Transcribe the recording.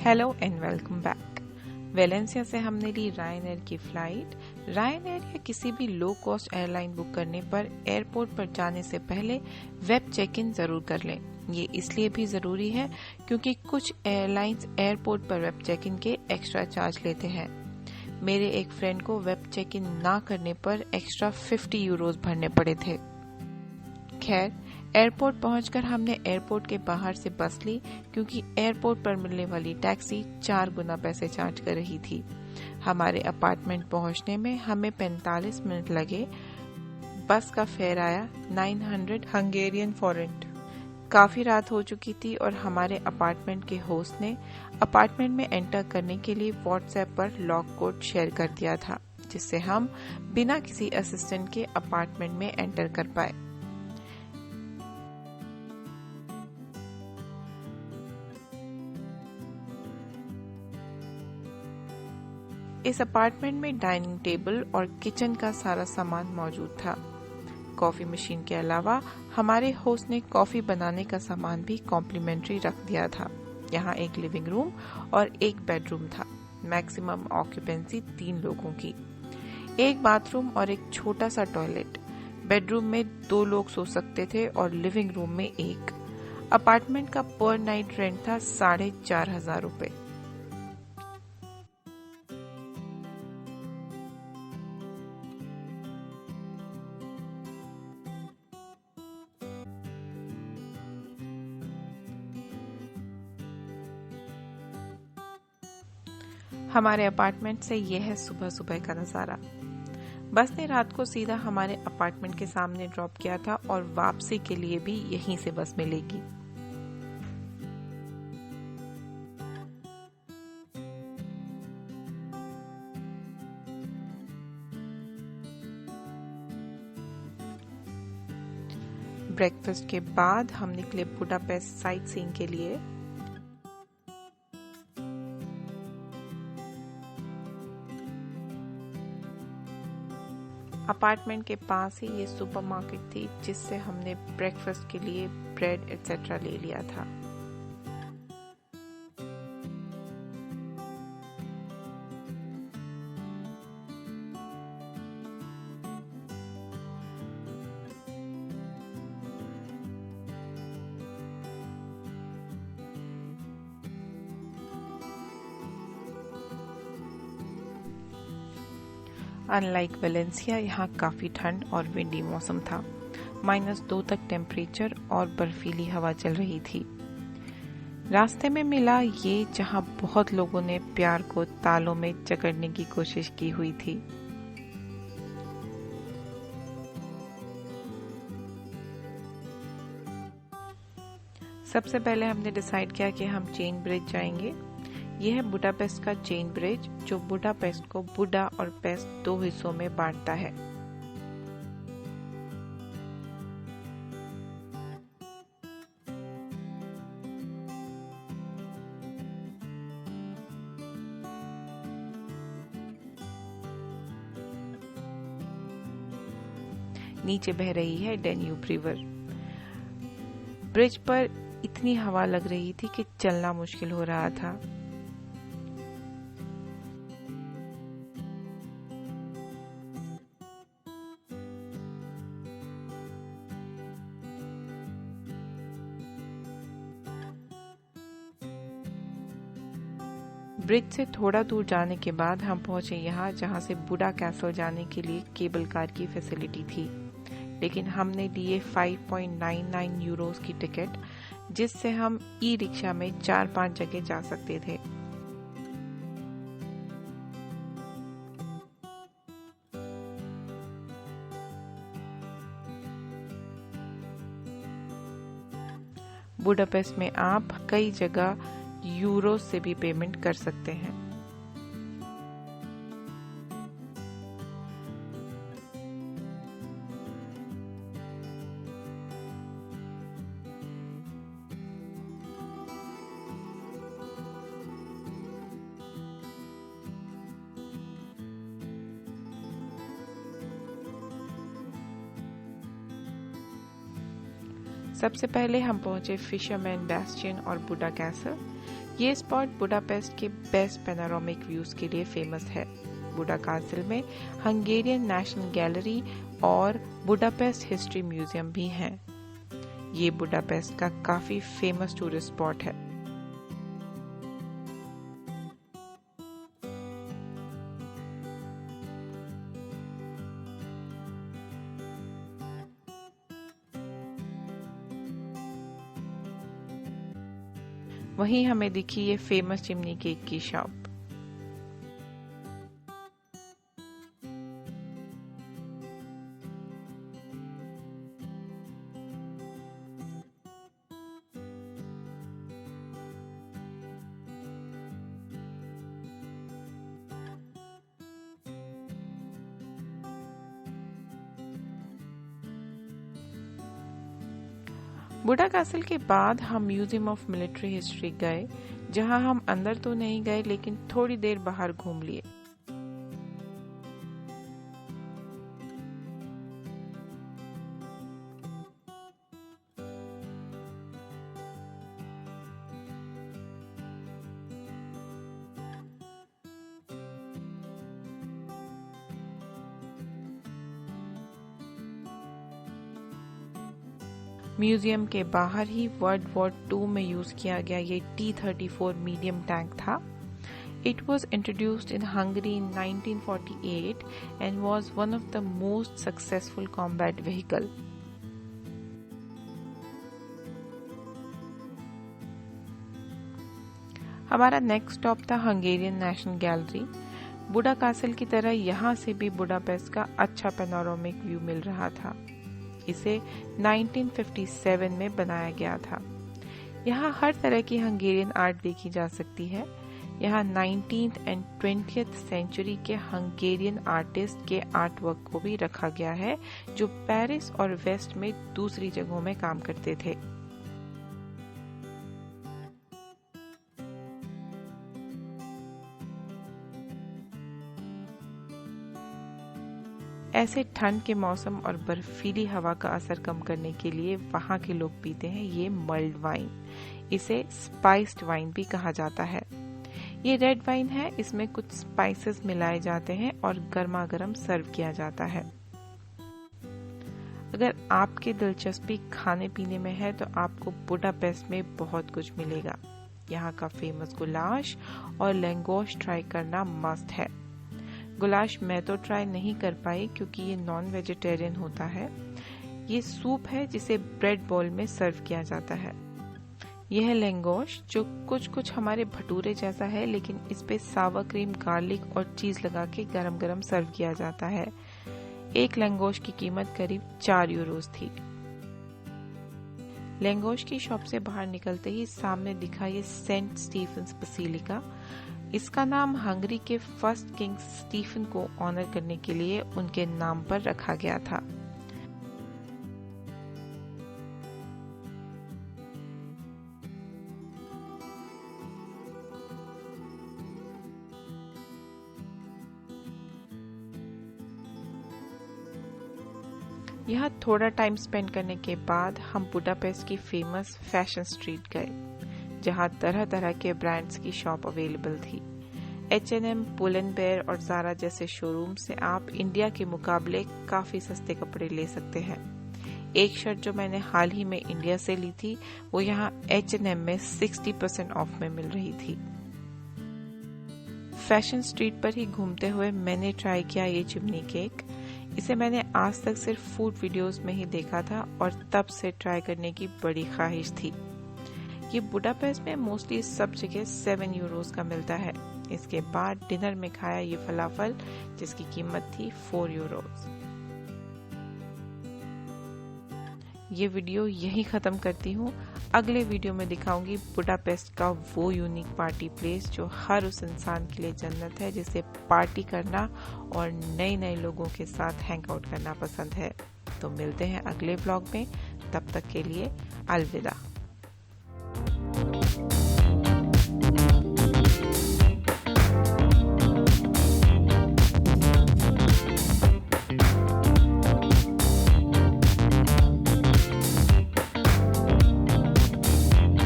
Hello and welcome back. Valencia से हमने ली रायनेयर की फ़्लाइट। रायनेयर या किसी भी लो कॉस्ट एयरलाइन बुक करने पर एयरपोर्ट पर जाने से पहले वेब चेक इन ज़रूर कर लें। ये इसलिए भी ज़रूरी है क्योंकि कुछ एयरलाइंस एयरपोर्ट पर वेब चेक इन के एक्स्ट्रा चार्ज लेते हैं। मेरे एक फ्रेंड को वेब चेक इन ना करने पर एक्स्ट्रा 50 यूरोज भरने पड़े थे। खैर, एयरपोर्ट पहुंचकर हमने एयरपोर्ट के बाहर से बस ली क्योंकि एयरपोर्ट पर मिलने वाली टैक्सी 4 गुना पैसे चार्ज कर रही थी। हमारे अपार्टमेंट पहुंचने में हमें 45 मिनट लगे। बस का फेयर आया 900 हंगेरियन फॉरेंट। काफी रात हो चुकी थी और हमारे अपार्टमेंट के होस्ट ने अपार्टमेंट में एंटर करने के लिए व्हाट्सएप पर लॉक कोड शेयर कर दिया था, जिससे हम बिना किसी असिस्टेंट के अपार्टमेंट में एंटर कर पाए। इस अपार्टमेंट में डाइनिंग टेबल और किचन का सारा सामान मौजूद था। कॉफी मशीन के अलावा हमारे होस्ट ने कॉफी बनाने का सामान भी कॉम्प्लीमेंट्री रख दिया था। यहाँ एक लिविंग रूम और एक बेडरूम था। मैक्सिमम ऑक्यूपेंसी 3 लोगों की। एक बाथरूम और एक छोटा सा टॉयलेट। बेडरूम में 2 लोग सो सकते थे और लिविंग रूम में 1। अपार्टमेंट का पर नाइट रेंट था 4,500 रुपए। हमारे अपार्टमेंट से यह है सुबह सुबह का नज़ारा। बस ने रात को सीधा हमारे अपार्टमेंट के सामने ड्रॉप किया था और वापसी के लिए भी यहीं से बस मिलेगी। ब्रेकफास्ट के बाद हम निकले बुडापेस्ट साइट सीइंग के लिए। अपार्टमेंट के पास ही ये सुपरमार्केट थी जिससे हमने ब्रेकफास्ट के लिए ब्रेड एटसेट्रा ले लिया था। अनलाइक वेलेंसिया, यहाँ काफ़ी ठंड और विंडी मौसम था। -2 तक टेम्परेचर और बर्फीली हवा चल रही थी। रास्ते में मिला ये जहाँ बहुत लोगों ने प्यार को तालों में जकड़ने की कोशिश की हुई थी। सबसे पहले हमने डिसाइड किया कि हम चेन ब्रिज जाएंगे। यह है बुडापेस्ट का चेन ब्रिज, जो बुडापेस्ट को बुडा और पेस्ट 2 हिस्सों में बांटता है। नीचे बह रही है डेन्यूब रिवर। ब्रिज पर इतनी हवा लग रही थी कि चलना मुश्किल हो रहा था। ब्रिज से थोड़ा दूर जाने के बाद हम पहुंचे यहाँ, जहाँ से बुडा कैसल जाने के लिए केबल कार की फैसिलिटी थी। लेकिन हमने लिए 5.99 यूरोस की टिकट, जिससे हम ई रिक्शा में 4-5 जगह जा सकते थे। बुडापेस्ट में आप कई जगह यूरो से भी पेमेंट कर सकते हैं। सबसे पहले हम पहुंचे फिशरमैन बैस्टियन और बुडा कैसल। ये स्पॉट बुडापेस्ट के बेस्ट पैनोरामिक व्यूज के लिए फेमस है। बुडा कासल में हंगेरियन नेशनल गैलरी और बुडापेस्ट हिस्ट्री म्यूजियम भी हैं। ये बुडापेस्ट का काफी फेमस टूरिस्ट स्पॉट है। वहीं हमें दिखी ये फेमस चिमनी केक की शॉप। बुडा कासल के बाद हम म्यूजियम ऑफ मिलिट्री हिस्ट्री गए, जहां हम अंदर तो नहीं गए लेकिन थोड़ी देर बाहर घूम लिए। म्यूजियम के बाहर ही वर्ल्ड वॉर II में यूज किया गया ये T-34 मीडियम टैंक था। It was introduced in Hungary in 1948 and was one of the most successful combat vehicle. हमारा नेक्स्ट स्टॉप था हंगेरियन नेशनल गैलरी। बुडा कासल की तरह यहाँ से भी बुडापेस्ट का अच्छा पैनोरामिक व्यू मिल रहा था। इसे 1957 में बनाया गया था। यहाँ हर तरह की हंगेरियन आर्ट देखी जा सकती है। यहाँ 19th and 20th सेंचुरी के हंगेरियन आर्टिस्ट के आर्ट वर्क को भी रखा गया है, जो पेरिस और वेस्ट में दूसरी जगहों में काम करते थे। ऐसे ठंड के मौसम और बर्फीली हवा का असर कम करने के लिए वहाँ के लोग पीते हैं ये मल्ड वाइन। इसे स्पाइस्ड वाइन भी कहा जाता है। ये रेड वाइन है, इसमें कुछ स्पाइसेस मिलाए जाते हैं और गर्मा गर्म सर्व किया जाता है। अगर आपकी दिलचस्पी खाने पीने में है तो आपको बुडापेस्ट में बहुत कुछ मिलेगा। यहाँ का फेमस गुलाश और लैंगोश ट्राई करना मस्ट है। गुलाश मैं तो ट्राई नहीं कर पाई क्योंकि ये नॉन वेजिटेरियन होता है। ये सूप है जिसे ब्रेड बॉल में सर्व किया जाता है। यह है लैंगोश, जो कुछ हमारे भटूरे जैसा है, लेकिन इस पे सावा क्रीम, गार्लिक और चीज लगा के गरम गरम सर्व किया जाता है। एक लैंगोश की कीमत करीब 4 यूरोस थी। लैंगोश की शॉप से बाहर निकलते ही सामने दिखा ये सेंट स्टीफन्स बसीलिका। इसका नाम हंगरी के फर्स्ट किंग स्टीफन को ऑनर करने के लिए उनके नाम पर रखा गया था। यहाँ थोड़ा टाइम स्पेंड करने के बाद हम बुडापेस्ट की फेमस फैशन स्ट्रीट गए, जहाँ तरह तरह के ब्रांड्स की शॉप अवेलेबल थी। H&M, पुल&बेयर और ज़ारा जैसे शोरूम से आप इंडिया के मुकाबले काफी सस्ते कपड़े ले सकते हैं। एक शर्ट जो मैंने हाल ही में इंडिया से ली थी वो यहाँ H&M में 60% ऑफ में मिल रही थी। फैशन स्ट्रीट पर ही घूमते हुए मैंने ट्राई किया ये चिमनी केक। इसे मैंने आज तक सिर्फ फूड वीडियोस में ही देखा था और तब से ट्राई करने की बड़ी ख्वाहिश थी। ये बुडापेस्ट में मोस्टली सब जगह 7 यूरोस का मिलता है। इसके बाद डिनर में खाया ये फलाफल, जिसकी कीमत थी 4 यूरोस। ये वीडियो यही खत्म करती हूँ। अगले वीडियो में दिखाऊंगी बुडापेस्ट का वो यूनिक पार्टी प्लेस जो हर उस इंसान के लिए जन्नत है जिसे पार्टी करना और नए नए लोगों के साथ हैंग आउट करना पसंद है। तो मिलते हैं अगले व्लॉग में, तब तक के लिए अलविदा।